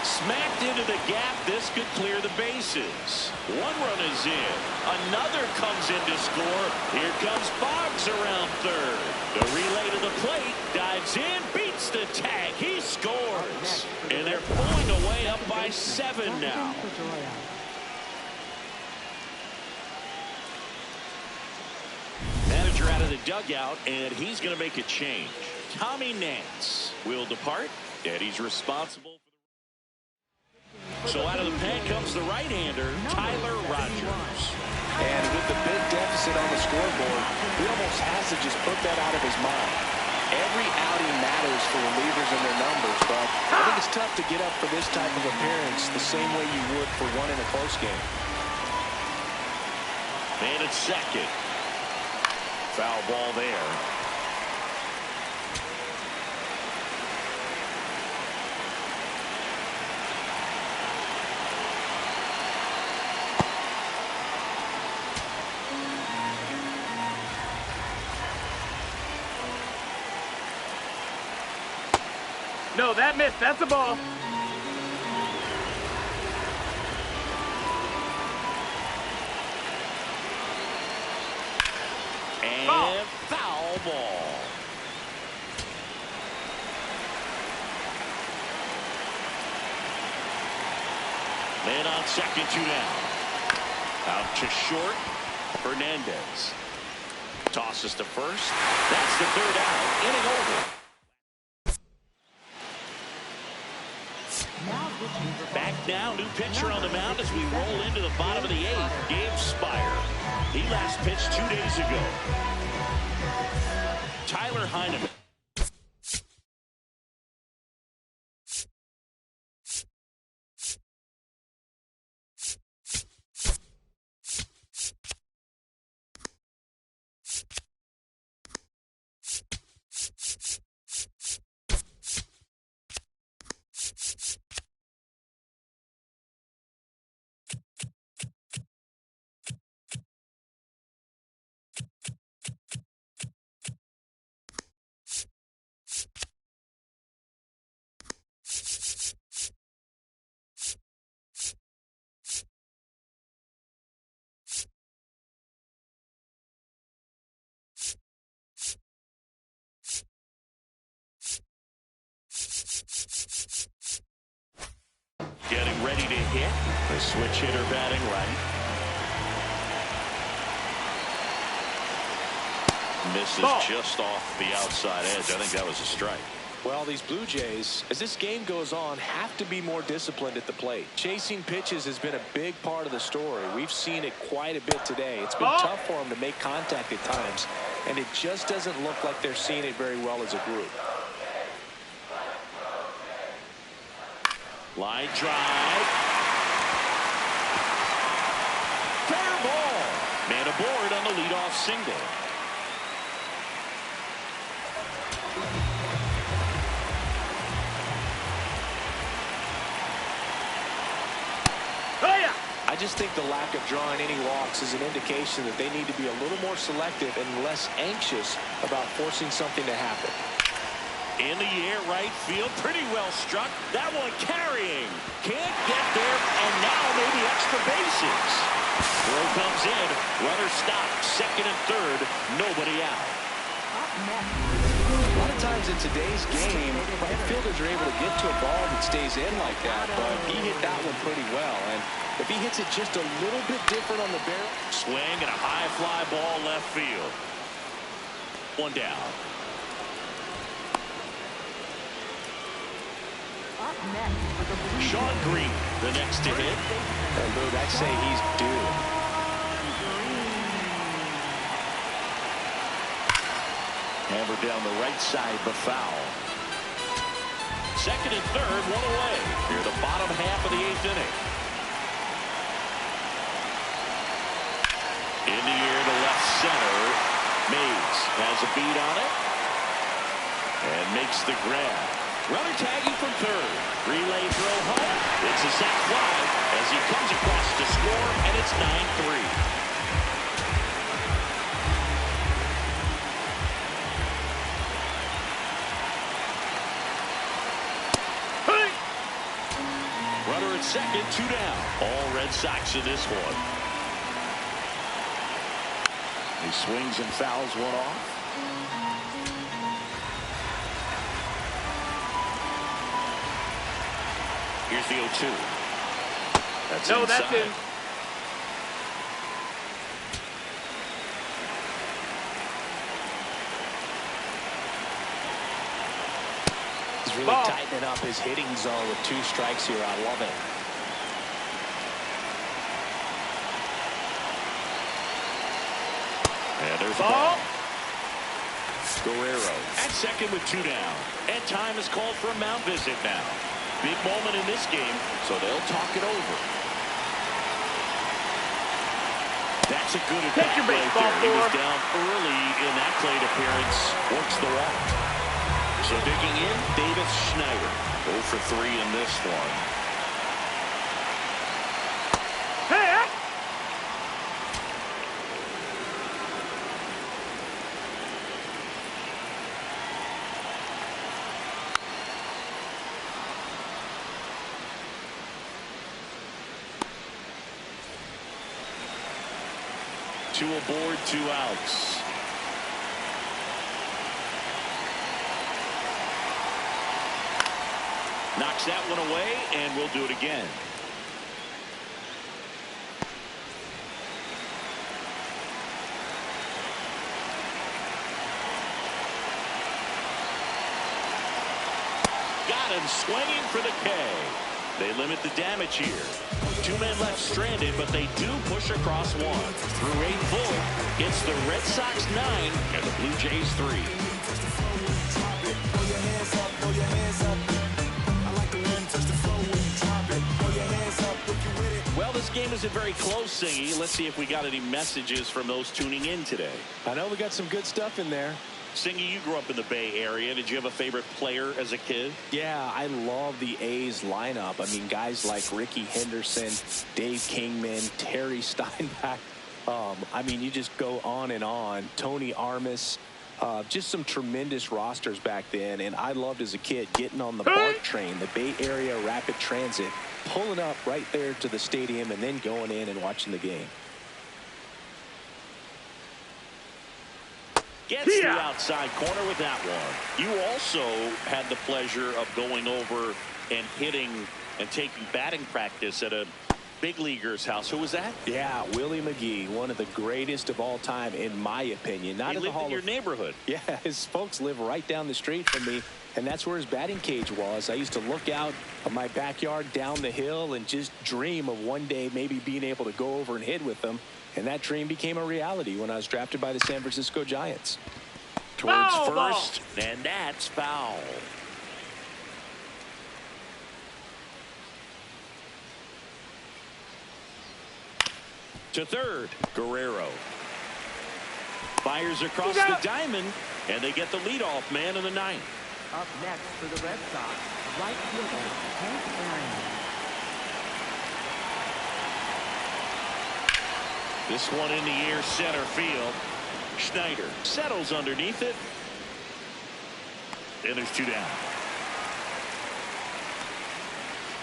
Smacked into the gap. This could clear the bases. One run is in. Another comes in to score. Here comes Boggs around third. The relay to the plate. Dives in. Beats the tag. He scores. And they're pulling away up by 7 now. Manager out of the dugout, and he's going to make a change. Tommy Nance will depart, and he's responsible. So out of the pen comes the right-hander, Tyler Rogers. And with the big deficit on the scoreboard, he almost has to just put that out of his mind. Every outing matters for relievers and their numbers, but I think it's tough to get up for this type of appearance the same way you would for one in a close game. Man at second. Foul ball there. No, that missed. That's a ball. And ball. foul ball. Man on second, 2 down. Out to short. Hernandez tosses to first. That's the 3rd out. Inning over. Back now, new pitcher on the mound as we roll into the bottom of the 8th. Gabe Spire. He last pitched 2 days ago. Tyler Heineman. Getting ready to hit. The switch hitter batting right. Misses ball. just off the outside edge. I think that was a strike. Well, these Blue Jays, as this game goes on, have to be more disciplined at the plate. Chasing pitches has been a big part of the story. We've seen it quite a bit today. It's been tough for them to make contact at times, and it just doesn't look like they're seeing it very well as a group. Line drive. Fair ball. Man aboard on the leadoff single. I just think the lack of drawing any walks is an indication that they need to be a little more selective and less anxious about forcing something to happen. In the air, right field, pretty well struck. That one carrying. Can't get there, and now maybe extra bases. Throw comes in. Runner stops. Second and third. Nobody out. A lot of times in today's game, right fielders are able to get to a ball that stays in like that, but he hit that one pretty well. And if he hits it just a little bit different on the barrel. Swing and a high fly ball left field. One down. Sean Green, the next to hit. And Boog, I'd say he's due. Hammered down the right side, but foul. Second and third, one away. Here the bottom half of the 8th inning. In the air to left center. Mays has a beat on it. And makes the grab. Runner tagging from third. Relay throw home. It's a sac fly as he comes across to score, and it's 9-3. Runner at second, 2 down. All Red Sox in this one. He swings and fouls one off. Here's the 0-2. That's no, inside. that's in. He's really ball. tightening up his hitting zone with 2 strikes here. I love it. And there's ball. Guerrero at second with 2 down. And time is called for a mound visit now. Big moment in this game, so they'll talk it over. That's a good Take attack your right baseball there. He was form. down early in that plate appearance. Works the walk. So digging in, Davis Schneider. 0 for 3 in this one. Hey! Two aboard, 2 outs. Knocks that one away, and we'll do it again. Got him swinging for the K. They limit the damage here. 2 men left stranded, but they do push across 1. Through 8 full, it's the Red Sox 9 and the Blue Jays 3. Well, this game isn't very close, Singy. Let's see if we got any messages from those tuning in today. I know we got some good stuff in there. Singy, you grew up in the Bay Area. Did you have a favorite player as a kid? Yeah, I love the A's lineup. I mean, guys like Ricky Henderson, Dave Kingman, Terry Steinbach. I mean, you just go on and on. Tony Armas. Just some tremendous rosters back then. And I loved as a kid getting on the BART train, the Bay Area Rapid Transit, pulling up right there to the stadium and then going in and watching the game. Gets the outside corner with that one. You also had the pleasure of going over and hitting and taking batting practice at a big leaguer's house. Who was that? Yeah, Willie McGee, one of the greatest of all time, in my opinion. Not he in the lived in your neighborhood. Yeah, his folks live right down the street from me, and that's where his batting cage was. I used to look out of my backyard down the hill and just dream of one day maybe being able to go over and hit with him. And that dream became a reality when I was drafted by the San Francisco Giants. Towards first, and that's foul. To third, Guerrero. Fires across the diamond, and they get the leadoff man in the 9th. Up next for the Red Sox, right fielder, Hank Aaron. This one in the air, center field. Schneider settles underneath it. And there's 2 down.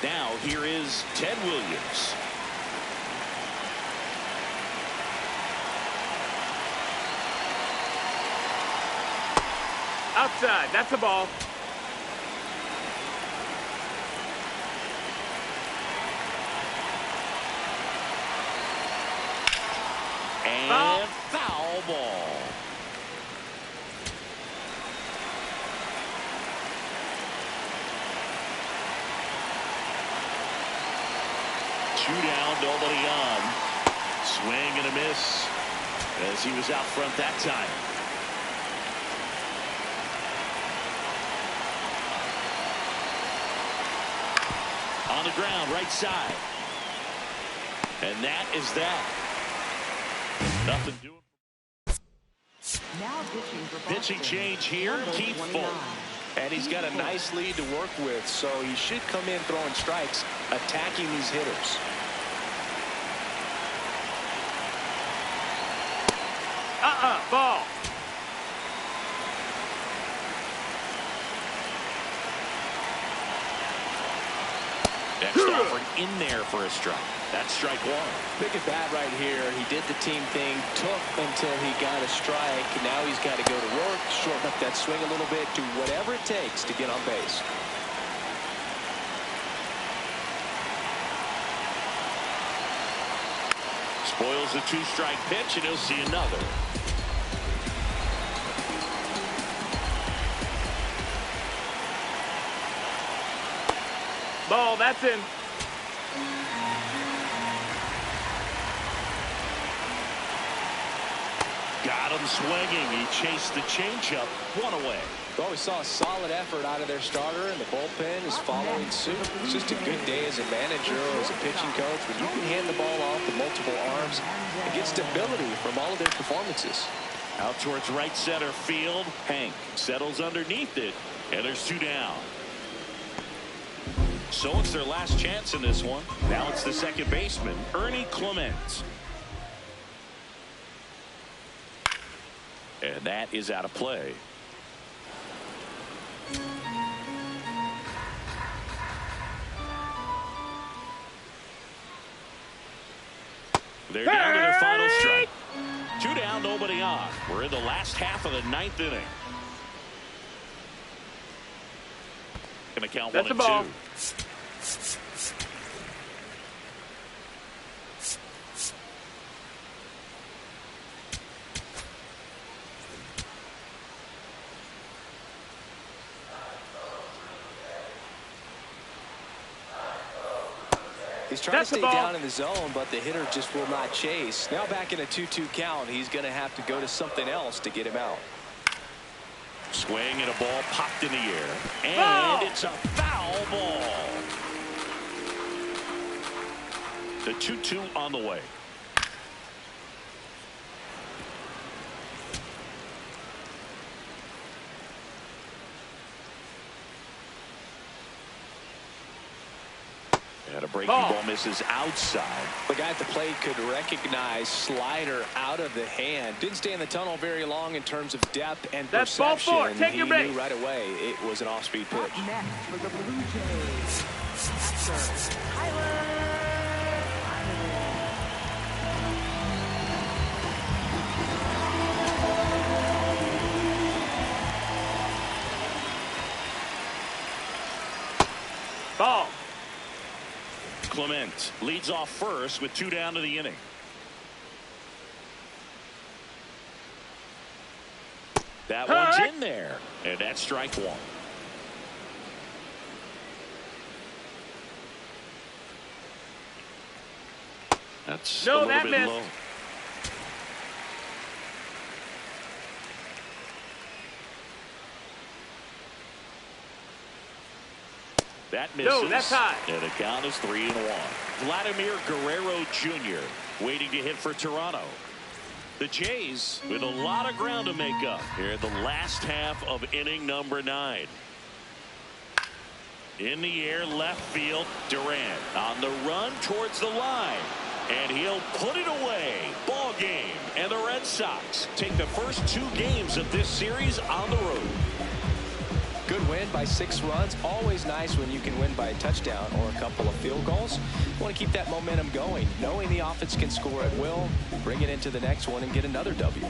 Now here is Ted Williams. Outside. That's a ball. And foul ball. Two down, nobody on. Swing and a miss as he was out front that time. On the ground, right side. And that is that. Nothing doing. Now pitching for Pitching change here, Keith Fulton. And he's got a nice lead to work with, so he should come in throwing strikes, attacking these hitters. Ball. Next offering in there for a strike. That's strike 1. Big at bat right here. He did the team thing, took until he got a strike. Now he's got to go to work, shorten up that swing a little bit, do whatever it takes to get on base. Spoils the 2-strike pitch, and he'll see another. Ball. That's in. Got him swinging. He chased the changeup. 1 away. Well, we saw a solid effort out of their starter, and the bullpen is following suit. It's just a good day as a manager or as a pitching coach when you can hand the ball off to multiple arms and get stability from all of their performances. Out towards right center field. Hank settles underneath it, and there's 2 down. So it's their last chance in this one. Now it's the second baseman, Ernie Clements. And that is out of play. They're down to their final strike. nobody on. We're in the last half of the 9th inning. Going to count That's 1 the ball. and 2. He's trying That's to the stay ball. down in the zone, but the hitter just will not chase. Now back in a 2-2 count, he's going to have to go to something else to get him out. Swing and a ball popped in the air. And Ball. it's a foul ball. The 2-2 on the way. And a breaking ball misses outside. The guy at the plate could recognize slider out of the hand. Didn't stay in the tunnel very long in terms of depth and That's ball perception. 4. Take he your knew base. right away it was an off-speed pitch. Up next for the Blue Jays, catcher, Tyler. Ball. Clement leads off first with 2 down to the inning. That one's in there, and that's strike 1. That's a little that bit missed. low. That misses. No, that's high. And the count is 3-1. Vladimir Guerrero Jr. waiting to hit for Toronto. The Jays with a lot of ground to make up here in the last half of inning number 9. In the air, left field, Durant on the run towards the line. And he'll put it away. Ball game. And the Red Sox take the first 2 games of this series on the road. Good win by 6 runs. Always nice when you can win by a touchdown or a couple of field goals. You want to keep that momentum going, knowing the offense can score at will, bring it into the next one, and get another W.